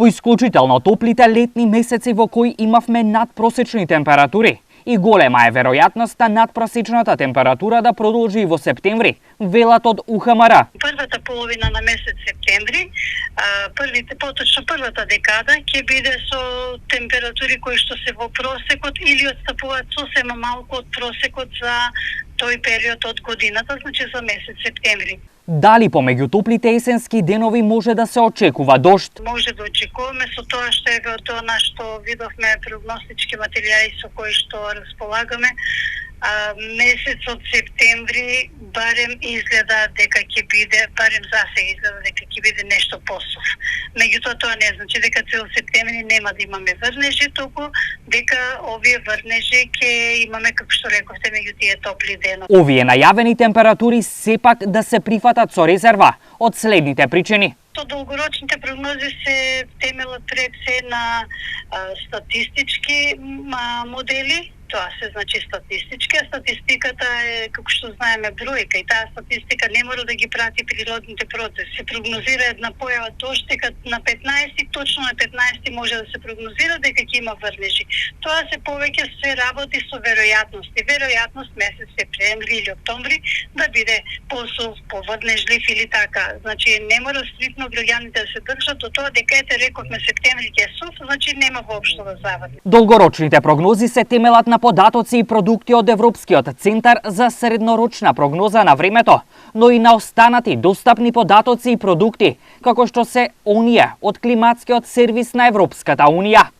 По исклучително топлите летни месеци во кои имавме надпросечни температури и голема е веројатноста надпросечната температура да продолжи и во септември, велат од УХМР. Првата половина на месец септември, првата декада ќе биде со температури кои што се во просекот или отстапуваат сосема малку од просекот за тој период од годината, значи за месец септември. Дали помеѓу топлите есенски денови може да се очекува дожд? Може да очекуваме со тоа што е тоа на што видовме прогностички материјали со кои што располагаме. Месецот септември барем изгледа дека ќе биде, барем за сега изгледа дека ќе биде нешто посув. Меѓутоа тоа не значи дека цел септември нема да имаме врнежи, туку дека овие врнежи ќе имаме, како што рековте, меѓу тие топли денови. Овие најавени температури сепак да се прифатат со резерва од следните причини. Долгорочните прогнози се темелат пред се на статистички модели. Тоа се значи статистички, а статистиката е, како што знаеме, бројка и таа статистика не мора да ги прати природните процеси. Се прогнозира една појава дожд дека на 15, точно на 15 може да се прогнозира дека ќе има врнежи. Тоа се повеќе се работи со веројатности. Веројатност месец септември или октомври да биде посув, поврнежлив или така. Значи не мора стрикно граѓаните да се држат до тоа дека ете рековме септември ќе е сув, значи нема воопшто да завади. Долгорочните прогнози се темелат на податоци и продукти од Европскиот центар за среднорочна прогноза на времето, но и на останати достапни податоци и продукти, како што се оние од климатскиот сервис на Европската унија.